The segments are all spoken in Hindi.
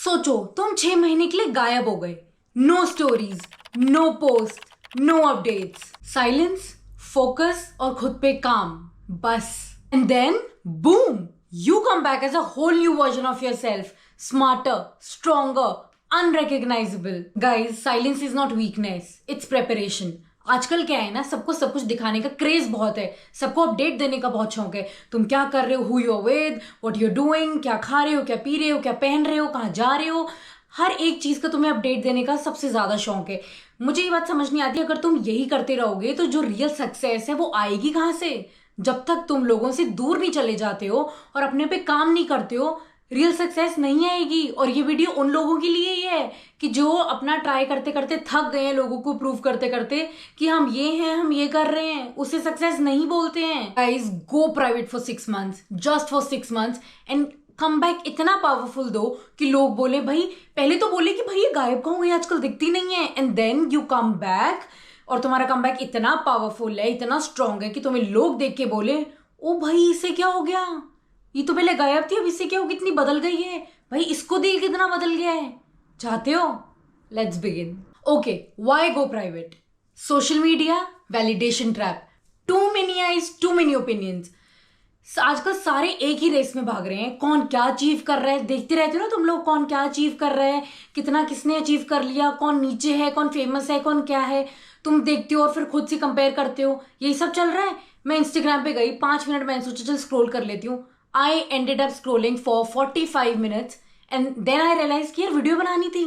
सोचो तुम 6 महीने के लिए गायब हो गए। No stories, no post, no updates, silence, focus और खुद पे काम, बस। And then boom, you come back as a whole new version of yourself, smarter, stronger, unrecognizable. Guys, silence is not weakness, it's preparation. आजकल क्या है ना, सबको सब कुछ दिखाने का क्रेज बहुत है, सबको अपडेट देने का बहुत शौक है। तुम क्या कर रहे हो, who you are with, what you are doing, क्या खा रहे हो, क्या पी रहे हो, क्या पहन रहे हो, कहाँ जा रहे हो, हर एक चीज का तुम्हें अपडेट देने का सबसे ज्यादा शौक है। मुझे ये बात समझ नहीं आती, अगर तुम यही करते रहोगे तो जो रियल सक्सेस है वो आएगी कहाँ से? जब तक तुम लोगों से दूर नहीं चले जाते हो और अपने पे काम नहीं करते हो, रियल सक्सेस नहीं आएगी। और ये वीडियो उन लोगों के लिए ही है कि जो अपना ट्राई करते करते थक गए हैं, लोगों को प्रूव करते करते कि हम ये हैं, हम ये कर रहे हैं, उसे सक्सेस नहीं बोलते हैं। Guys, go private for 6 months, just for 6 months, and come back इतना पावरफुल दो कि लोग बोले, भाई पहले तो बोले कि भाई ये गायब कहाँ हुई, आजकल दिखती नहीं है, and then you come back और तुम्हारा कम बैक इतना पावरफुल है, इतना स्ट्रांग है कि तुम्हें लोग देख के बोले, ओ भाई इसे क्या हो गया, ये तो पहले गायब थी, अब इससे क्या हो, कितनी बदल गई है, भाई इसको दिल कितना बदल गया है। चाहते हो? Let's begin. Okay, why go private? Social media, validation trap, too many eyes, too many opinions. आजकल सारे एक ही रेस में भाग रहे हैं, कौन क्या अचीव कर रहा है। देखते रहते हो ना तुम लोग, कौन क्या अचीव कर रहा है, कितना किसने अचीव कर लिया, कौन नीचे है, कौन फेमस है, कौन क्या है। तुम देखते हो और फिर खुद से कंपेयर करते हो, यही सब चल रहा है। मैं इंस्टाग्राम पे गई, 5 मिनट मैंने सोचा चल स्क्रॉल कर लेती हूँ। I ended up scrolling for 45 minutes and then I realise कि यार वीडियो बनानी थी।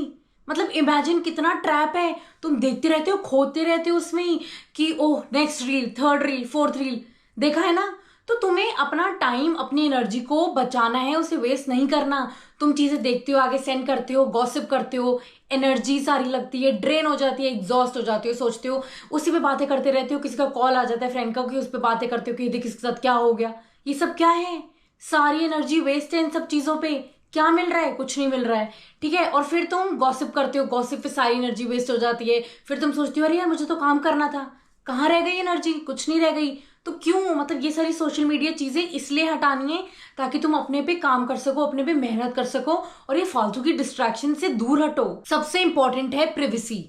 मतलब इमेजिन कितना ट्रैप है, तुम देखते रहते हो, खोदते रहते हो उसमें ही कि oh next reel, third reel, fourth reel. देखा है ना? तो तुम्हें अपना टाइम, अपनी एनर्जी को बचाना है, उसे वेस्ट नहीं करना। तुम चीजें देखते हो, आगे सेंड करते हो, गॉसिप करते हो, एनर्जी सारी लगती है, ड्रेन हो जाती है, एग्जॉस्ट हो जाती हो, सोचते हो, उसी पे बातें करते रहते हो। किसी का कॉल आ जाता है फ्रेंड का कि उस पर बातें करते हो कि देख किसके साथ क्या हो गया। ये सब क्या है? सारी एनर्जी वेस्ट है इन सब चीजों पे। क्या मिल रहा है? कुछ नहीं मिल रहा है, ठीक है। और फिर तुम गॉसिप करते हो, गॉसिप पे सारी एनर्जी वेस्ट हो जाती है। फिर तुम सोचते हो अरे यार मुझे तो काम करना था, कहाँ रह गई एनर्जी? कुछ नहीं रह गई। तो क्यों, मतलब ये सारी सोशल मीडिया चीजें इसलिए हटानी है ताकि तुम अपने पे काम कर सको, अपने पे मेहनत कर सको और ये फालतू की डिस्ट्रैक्शन से दूर हटो। सबसे इंपॉर्टेंट है privacy.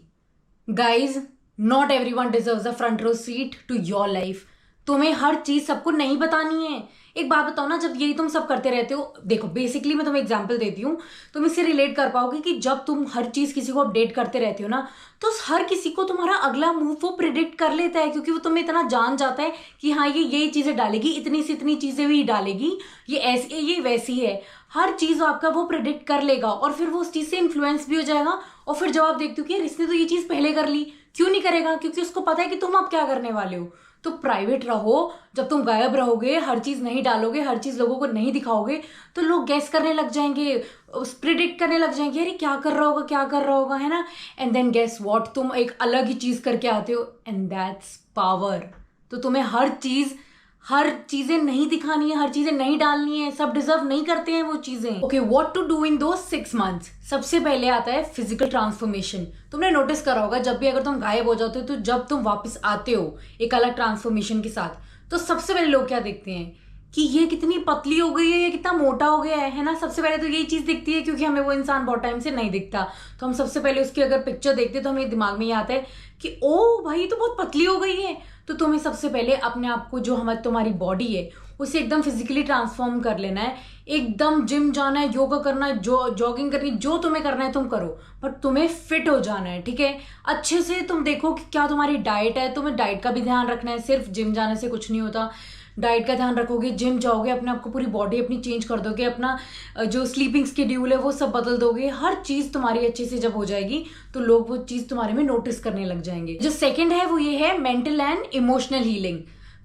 Guys, not everyone deserves a front row seat to your life. तुम्हें हर चीज सबको नहीं बतानी है। एक बात बताओ ना, जब यही तुम सब करते रहते हो, देखो बेसिकली मैं तुम्हें एग्जांपल देती हूँ, तुम इससे रिलेट कर पाओगे कि जब तुम हर चीज किसी को अपडेट करते रहते हो ना, तो हर किसी को तुम्हारा अगला मूव वो प्रिडिक्ट कर लेता है, क्योंकि वो तुम्हें इतना जान जाता है कि हाँ ये चीजें डालेगी, इतनी से इतनी चीजें भी डालेगी, ये ऐसी है, ये वैसी है। हर चीज आपका वो प्रिडिक्ट कर लेगा और फिर वो उस चीज से इन्फ्लुएंस भी हो जाएगा। और फिर जब आप देखते हो कि यार इसने तो ये चीज पहले कर ली, क्यों नहीं करेगा? क्योंकि उसको पता है कि तुम अब क्या करने वाले हो। तो प्राइवेट रहो। जब तुम गायब रहोगे, हर चीज नहीं डालोगे, हर चीज लोगों को नहीं दिखाओगे, तो लोग गैस करने लग जाएंगे, प्रिडिक्ट करने लग जाएंगे, अरे क्या कर रहा होगा, क्या कर रहा होगा, है ना। एंड देन गेस व्हाट, तुम एक अलग ही चीज करके आते हो, एंड दैट्स पावर। तो तुम्हें हर चीजें नहीं दिखानी है, हर चीजें नहीं डालनी है, सब डिजर्व नहीं करते हैं वो चीजें। Okay, what to do in those 6 months? सबसे पहले आता है फिजिकल ट्रांसफॉर्मेशन। तुमने नोटिस करा होगा, जब भी अगर तुम गायब हो जाते हो, तो जब तुम वापस आते हो एक अलग ट्रांसफॉर्मेशन के साथ, तो सबसे पहले लोग क्या देखते हैं कि ये कितनी पतली हो गई है, ये कितना मोटा हो गया है ना। सबसे पहले तो यही चीज दिखती है, क्योंकि हमें वो इंसान बहुत टाइम से नहीं दिखता। तो हम सबसे पहले उसकी अगर पिक्चर देखते हैं तो हमें दिमाग में ये आता है कि ओ भाई तो बहुत पतली हो गई है। तो तुम्हें सबसे पहले अपने आप को, जो तुम्हारी बॉडी है, उसे एकदम फिजिकली ट्रांसफॉर्म कर लेना है। एकदम जिम जाना है, योगा करना है, जॉगिंग करनी, जो तुम्हें करना है तुम करो, बट तुम्हें फिट हो जाना है, ठीक है। अच्छे से तुम देखो कि क्या तुम्हारी डाइट है, तुम्हें डाइट का भी ध्यान रखना है। सिर्फ जिम जाने से कुछ नहीं होता, डाइट का ध्यान रखोगे, जिम जाओगे, अपने आप को पूरी बॉडी अपनी चेंज कर दोगे, अपना जो स्लीपिंग स्केड्यूल है वो सब बदल दोगे, हर चीज तुम्हारी अच्छे से जब हो जाएगी तो लोग वो चीज तुम्हारे में नोटिस करने लग जाएंगे। जो सेकंड है वो ये है मेंटल एंड इमोशनल हीलिंग।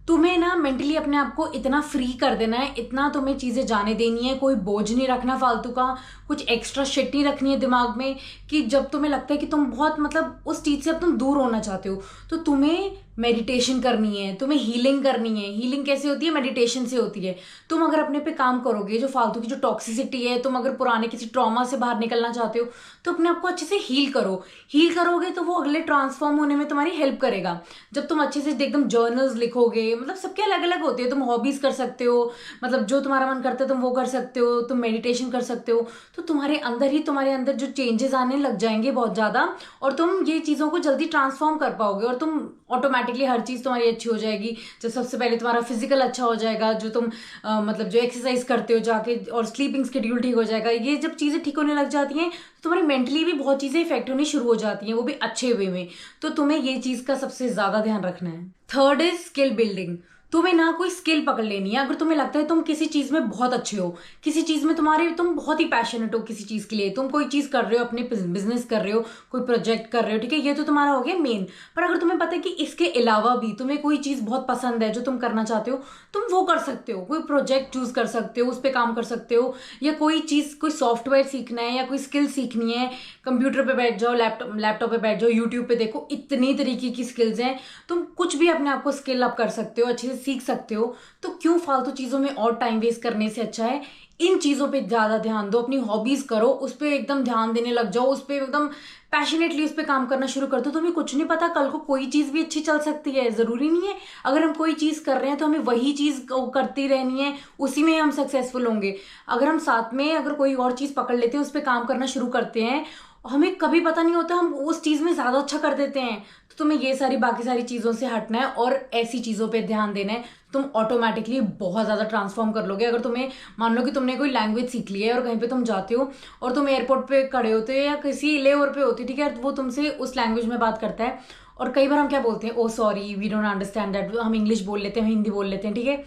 तुम्हें ना मेंटली अपने आप को इतना फ्री कर देना है, इतना तुम्हें चीजें जाने देनी है, कोई बोझ नहीं रखना फालतू का, कुछ एक्स्ट्रा शिट नहीं रखनी है दिमाग में कि जब तुम्हें लगता है कि तुम बहुत, मतलब उस चीज से अब तुम दूर होना चाहते हो, तो तुम्हें मेडिटेशन करनी है, तुम्हें हीलिंग करनी है। हीलिंग कैसे होती है? मेडिटेशन से होती है। तुम अगर अपने पे काम करोगे, जो फालतू की जो टॉक्सिसिटी है, तुम अगर पुराने किसी ट्रॉमा से बाहर निकलना चाहते हो तो अपने आप को अच्छे से हील करो। हील करोगे तो वो अगले ट्रांसफॉर्म होने में तुम्हारी हेल्प करेगा। जब तुम अच्छे से एकदम जर्नल्स लिखोगे, मतलब सबके अलग अलग होते हैं, तुम हॉबीज कर सकते हो, मतलब जो तुम्हारा मन करता है तुम वो कर सकते हो, तुम मेडिटेशन कर सकते हो, तो तुम्हारे अंदर जो चेंजेस आने लग जाएंगे बहुत ज्यादा, और तुम ये चीजों को जल्दी ट्रांसफॉर्म कर पाओगे और तुम ऑटोमेटिकली हर चीज तुम्हारी अच्छी हो जाएगी। जब सबसे पहले तुम्हारा फिजिकल अच्छा हो जाएगा, जो तुम मतलब जो एक्सरसाइज करते हो जाके, और स्लीपिंग स्केड्यूल ठीक हो जाएगा। ये जब चीजें ठीक होने लग जाती हैं तो तुम्हारी मेंटली भी बहुत चीजें इफेक्ट होनी शुरू हो जाती हैं, वो भी अच्छे वे में। तो तुम्हें ये चीज का सबसे ज्यादा ध्यान रखना है। Third is skill building. तुम्हें ना कोई स्किल पकड़ लेनी है। अगर तुम्हें लगता है तुम किसी चीज में बहुत अच्छे हो, किसी चीज में तुम बहुत ही पैशनेट हो किसी चीज के लिए, तुम कोई चीज कर रहे हो, अपने बिजनेस कर रहे हो, कोई प्रोजेक्ट कर रहे हो, ठीक है, ये तो तुम्हारा हो गया मेन। पर अगर तुम्हें पता है कि इसके अलावा भी तुम्हें कोई चीज बहुत पसंद है जो तुम करना चाहते हो, तुम वो कर सकते हो। कोई प्रोजेक्ट चूज कर सकते हो, उस पर काम कर सकते हो, या कोई चीज, कोई सॉफ्टवेयर सीखना है या कोई स्किल सीखनी है, कंप्यूटर पे बैठ जाओ, लैपटॉप पे बैठ जाओ, यूट्यूब पे देखो, इतनी तरीके की स्किल्स हैं। तुम कुछ भी अपने आप को स्किल अप कर सकते हो, अच्छे से सीख सकते हो। तो क्यों फालतू चीजों में और टाइम वेस्ट करने से अच्छा है इन चीजों पे ज्यादा ध्यान दो। अपनी हॉबीज करो, उस पर एकदम ध्यान देने लग जाओ, उस पर एकदम पैशनेटली उस पर काम करना शुरू कर दो। तुम्हें कुछ नहीं पता, कल को कोई चीज भी अच्छी चल सकती है। जरूरी नहीं है अगर हम कोई चीज कर रहे हैं तो हमें वही चीज करती रहनी है, उसी में हम सक्सेसफुल होंगे। अगर हम साथ में अगर कोई और चीज पकड़ लेते हैं, उस पर काम करना शुरू करते हैं, हमें कभी पता नहीं होता, हम उस चीज में ज्यादा अच्छा कर देते हैं। तो तुम्हें ये सारी बाकी सारी चीजों से हटना है और ऐसी चीजों पे ध्यान देना है। तुम ऑटोमेटिकली बहुत ज्यादा ट्रांसफॉर्म कर लोगे। अगर तुम्हें मान लो कि तुमने कोई लैंग्वेज सीख ली है और कहीं पे तुम जाते हो और तुम एयरपोर्ट पे खड़े होते हो या किसी लेओवर पे होती, ठीक है, वो तुमसे उस लैंग्वेज में बात करता है, और कई बार हम क्या बोलते हैं, oh sorry we don't understand that, हम इंग्लिश बोल लेते हैं, हम हिंदी बोल लेते हैं, ठीक है।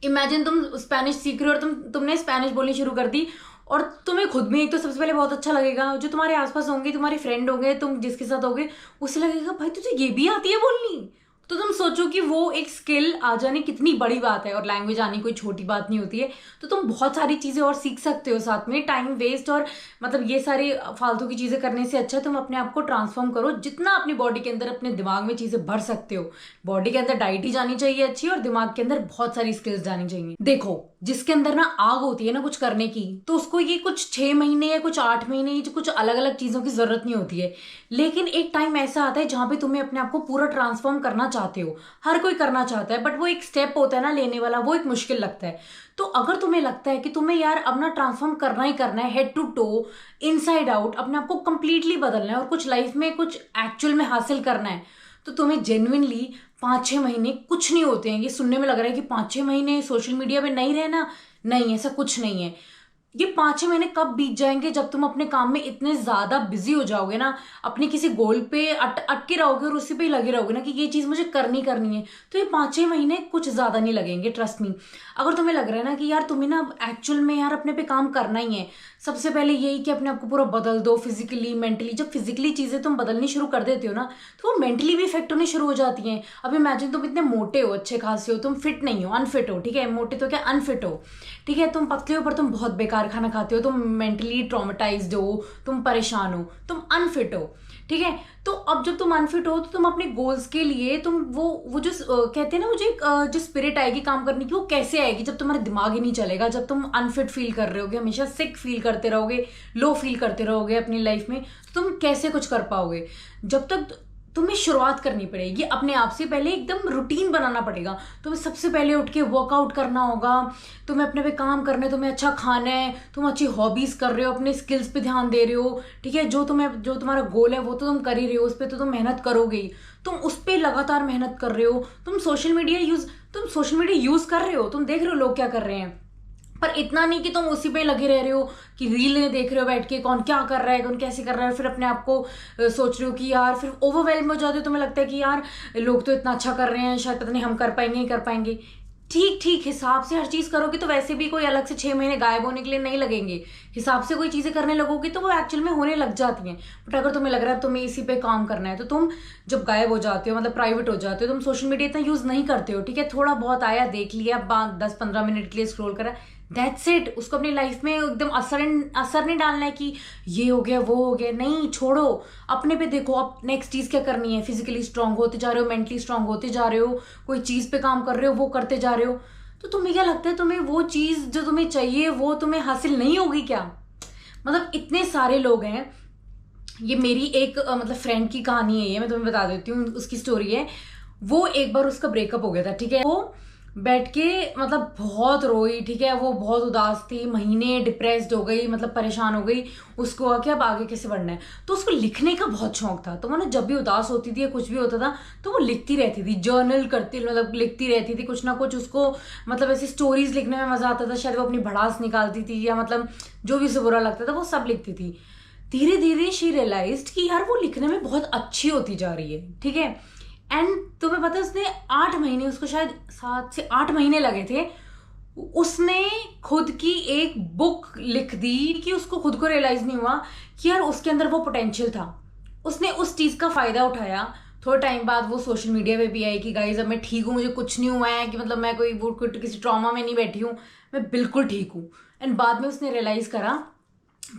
इमेजिन तुम स्पेनिश सीख रहे हो और तुमने स्पेनिश बोलनी शुरू कर दी, और तुम्हें खुद में एक तो सबसे पहले बहुत अच्छा लगेगा, जो तुम्हारे आसपास होंगे, तुम्हारे फ्रेंड होंगे, तुम जिसके साथ होगे, उससे लगेगा भाई तुझे ये भी आती है बोलनी। तो तुम सोचो कि वो एक स्किल आ जानी कितनी बड़ी बात है, और लैंग्वेज आनी कोई छोटी बात नहीं होती है। तो तुम बहुत सारी चीजें और सीख सकते हो साथ में। टाइम वेस्ट और मतलब ये सारी फालतू की चीजें करने से अच्छा तुम अपने आप को ट्रांसफॉर्म करो, जितना अपनी बॉडी के अंदर, अपने दिमाग में चीजें भर सकते हो। बॉडी के अंदर डाइट ही जानी चाहिए अच्छी, और दिमाग के अंदर बहुत सारी स्किल्स जानी चाहिए। देखो, जिसके अंदर ना आग होती है ना कुछ करने की, तो उसको ये कुछ 6 महीने या कुछ 8 महीने या कुछ अलग अलग चीजों की जरूरत नहीं होती है। लेकिन एक टाइम ऐसा आता है जहां पे तुम्हें अपने आप को पूरा ट्रांसफॉर्म करना चाहते हो। हर कोई करना चाहता है, बट वो एक स्टेप होता है ना लेने वाला, वो एक मुश्किल लगता है। तो अगर तुम्हें लगता है कि तुम्हें यार अपना ट्रांसफॉर्म करना ही करना है, head to toe, inside out, अपने आप को कंप्लीटली बदलना है और कुछ लाइफ में कुछ एक्चुअल में हासिल करना है, तो तुम्हें जेन्युइनली 5-6 महीने कुछ नहीं होते हैं। ये सुनने में लग रहा है कि 5-6 महीने सोशल मीडिया पे नहीं रहना, नहीं, ऐसा कुछ नहीं है। ये 5-6 महीने कब बीत जाएंगे जब तुम अपने काम में इतने ज्यादा बिजी हो जाओगे ना, अपने किसी गोल पे अटके रहोगे और उसी पे ही लगे रहोगे ना कि ये चीज मुझे करनी है, तो ये 5-6 महीने कुछ ज्यादा नहीं लगेंगे, ट्रस्ट मी। अगर तुम्हें लग रहा है ना कि यार तुम्हें ना एक्चुअल में यार अपने पे काम करना ही है, सबसे पहले यही कि अपने आप को पूरा बदल दो, फिजिकली मेंटली। जब फिजिकली चीजें तुम बदलनी शुरू कर देते हो ना, तो वो मेंटली भी इफेक्ट होने शुरू हो जाती हैं। अब इमेजिन तुम इतने मोटे हो, अच्छे खासे हो, तुम फिट नहीं हो, अनफिट हो, ठीक है, मोटे तो क्या अनफिट हो, ठीक है, तुम पतले हो पर तुम बहुत बेकार खाना खाते हो, तुम मेंटली ट्रॉमेटाइज्ड हो, तुम परेशान हो, तुम अनफिट हो, ठीक है। तो अब जब तुम अनफिट हो तो तुम अपने गोल्स के लिए तुम वो जो कहते हैं ना, मुझे जो स्पिरिट आएगी काम करने की, वो कैसे आएगी जब तुम्हारा दिमाग ही नहीं चलेगा, जब तुम अनफिट फील कर रहे होगे, हमेशा सिक फील करते रहोगे, लो फील करते रहोगे अपनी लाइफ में, तो तुम कैसे कुछ कर पाओगे। जब तक तुम्हें शुरुआत करनी पड़ेगी अपने आप से, पहले एकदम रूटीन बनाना पड़ेगा। तुम्हें सबसे पहले उठ के वर्कआउट करना होगा, तुम्हें अपने पे काम करना है, तुम्हें अच्छा खाना है, तुम अच्छी हॉबीज कर रहे हो, अपने स्किल्स पे ध्यान दे रहे हो, ठीक है, जो तुम्हारा गोल है वो तो तुम कर ही रहे हो, उस पर तो तुम मेहनत करोगे ही, तुम उस पर लगातार मेहनत कर रहे हो। तुम सोशल मीडिया यूज कर रहे हो, तुम देख रहे हो लोग क्या कर रहे हैं, पर इतना नहीं कि तुम उसी पे लगे रह रहे हो कि रील देख रहे हो बैठ के, कौन क्या कर रहा है, कौन कैसे कर रहा है, फिर अपने आप को सोच रहे हो कि यार, फिर ओवरवेल्म हो जाते हो, तुम्हें लगता है कि यार लोग तो इतना अच्छा कर रहे हैं, शायद पता नहीं हम कर पाएंगे नहीं कर पाएंगे। ठीक ठीक हिसाब से हर चीज करोगे तो वैसे भी कोई अलग से 6 महीने गायब होने के लिए नहीं लगेंगे। हिसाब से कोई चीजें करने लगोगी तो वो एक्चुअल में होने लग जाती हैं। बट अगर तुम्हें लग रहा है तुम्हें इसी पे काम करना है, तो तुम जब गायब हो जाते हो, मतलब प्राइवेट हो जाते हो, तुम सोशल मीडिया इतना यूज नहीं करते हो, ठीक है, थोड़ा बहुत आया देख लिया, 10-15 मिनट के लिए स्क्रॉल करा, दैट्स इट। उसको अपनी लाइफ में एकदम असर नहीं डालना है कि ये हो गया वो हो गया, नहीं, छोड़ो। अपने पे देखो, अब नेक्स्ट चीज क्या करनी है। फिजिकली स्ट्रांग होते जा रहे हो, मेंटली स्ट्रांग होते जा रहे हो, कोई चीज पे काम कर रहे हो, वो करते जा रहे हो। तो तुम्हें क्या लगता है, तुम्हें वो चीज जो तुम्हें चाहिए वो तुम्हें हासिल नहीं होगी क्या? मतलब इतने सारे लोग हैं। ये मेरी एक मतलब फ्रेंड की कहानी है, ये मैं तुम्हें बता देती हूँ, उसकी स्टोरी है। वो एक बार उसका ब्रेकअप हो गया था, ठीक है। वो बैठ के मतलब बहुत रोई, ठीक है। वो बहुत उदास थी, महीने डिप्रेस्ड हो गई, मतलब परेशान हो गई। उसको कि अब आगे कैसे बढ़ना है। तो उसको लिखने का बहुत शौक था। तो वो ना जब भी उदास होती थी या कुछ भी होता था तो वो लिखती रहती थी, जर्नल करती, मतलब लिखती रहती थी कुछ ना कुछ। उसको मतलब ऐसी स्टोरीज लिखने में मजा आता था, शायद वो अपनी भड़ास निकालती थी या मतलब जो भी उसे बुरा लगता था वो सब लिखती थी। धीरे धीरे शी रियलाइज्ड कि यार वो लिखने में बहुत अच्छी होती जा रही है, ठीक है। एंड तुम्हें पता है, उसने 8 महीने, उसको शायद 7 से 8 महीने लगे थे। उसने खुद की एक बुक लिख दी कि उसको खुद को रियलाइज नहीं हुआ कि यार उसके अंदर वो पोटेंशियल था। उसने उस चीज का फायदा उठाया। थोड़े टाइम बाद वो सोशल मीडिया पे भी आई कि गाइज अब मैं ठीक हूँ, मुझे कुछ नहीं हुआ है, कि मतलब मैं कोई वो किसी ट्रॉमा में नहीं बैठी हूँ, मैं बिल्कुल ठीक हूँ। एंड बाद में उसने रियलाइज करा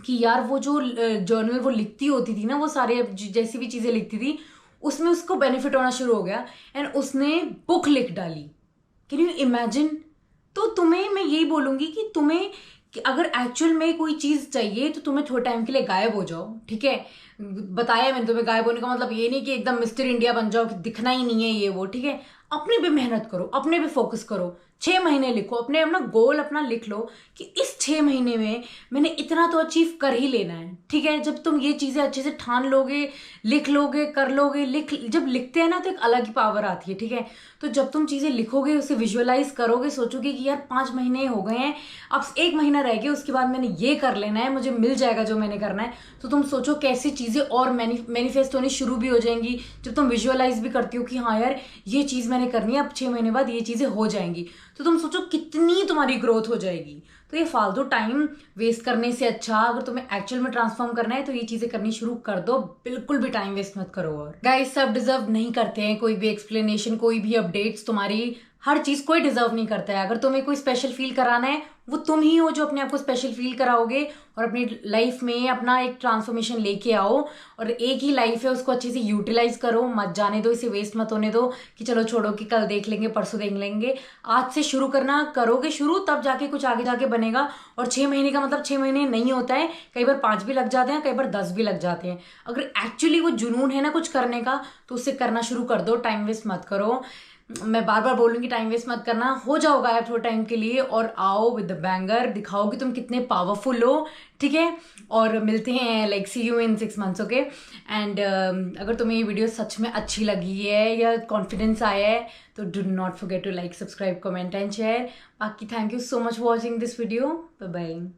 कि यार वो जो जर्नल वो लिखती होती थी ना, वो सारे जैसी भी चीजें लिखती थी उसमें उसको बेनिफिट होना शुरू हो गया। एंड उसने बुक लिख डाली। Can you imagine? तो तुम्हें मैं यही बोलूंगी कि तुम्हें कि अगर एक्चुअल में कोई चीज चाहिए तो तुम्हें थोड़े टाइम के लिए गायब हो जाओ, ठीक है। बताया मैंने तुम्हें, गायब होने का मतलब ये नहीं कि एकदम मिस्टर इंडिया बन जाओ कि दिखना ही नहीं है ये वो, ठीक है। अपने पे मेहनत करो, अपने पे फोकस करो। 6 महीने लिखो, अपने अपना गोल अपना लिख लो कि इस 6 महीने में मैंने इतना तो अचीव कर ही लेना है, ठीक है। जब तुम ये चीजें अच्छे से ठान लोगे, लिख लोगे, कर लोगे, जब लिखते हैं ना तो एक अलग ही पावर आती है, ठीक है। तो जब तुम चीजें लिखोगे, उसे विजुअलाइज करोगे, सोचोगे कि यार 5 महीने हो गए हैं, अब 1 महीना रह गया, उसके बाद मैंने ये कर लेना है, मुझे मिल जाएगा जो मैंने करना है। तो तुम सोचो कैसी चीजें और मैनिफेस्ट होनी शुरू भी हो जाएंगी जब तुम विजुअलाइज भी करती हो कि हाँ यार ये चीज मैंने करनी है, अब 6 महीने बाद ये चीजें हो जाएंगी। तो तुम सोचो कितनी तुम्हारी ग्रोथ हो जाएगी। तो ये फालतू टाइम वेस्ट करने से अच्छा अगर तुम्हें एक्चुअल में ट्रांसफॉर्म करना है तो ये चीजें करनी शुरू कर दो, बिल्कुल भी टाइम वेस्ट मत करो। और गाइस, सब डिजर्व नहीं करते हैं कोई भी एक्सप्लेनेशन, कोई भी अपडेट्स तुम्हारी, हर चीज कोई डिजर्व नहीं करता है। अगर तुम्हें कोई स्पेशल फील कराना है वो तुम ही हो जो अपने आप को स्पेशल फील कराओगे और अपनी लाइफ में अपना एक ट्रांसफॉर्मेशन लेके आओ। और एक ही लाइफ है, उसको अच्छे से यूटिलाइज करो, मत जाने दो, इसे वेस्ट मत होने दो कि चलो छोड़ो कि कल देख लेंगे, परसों देख लेंगे। आज से शुरू करना, करोगे शुरू तब जाके कुछ आगे जाके बनेगा। और 6 महीने का मतलब 6 महीने नहीं होता है, कई बार 5 भी लग जाते हैं, कई बार 10 भी लग जाते हैं। अगर एक्चुअली वो जुनून है ना कुछ करने का तो उससे करना शुरू कर दो, टाइम वेस्ट मत करो। मैं बार बार बोलूंगी टाइम वेस्ट मत करना, हो जाओ गायब थोड़े टाइम के लिए और आओ विद द बैंगर, दिखाओ कि तुम कितने पावरफुल हो, ठीक है। और मिलते हैं, like see you in 6 months, okay. And अगर तुम्हें ये वीडियो सच में अच्छी लगी है या कॉन्फिडेंस आया है तो do not forget to like, subscribe, comment and share. बाकी thank you so much for watching this video. Bye bye.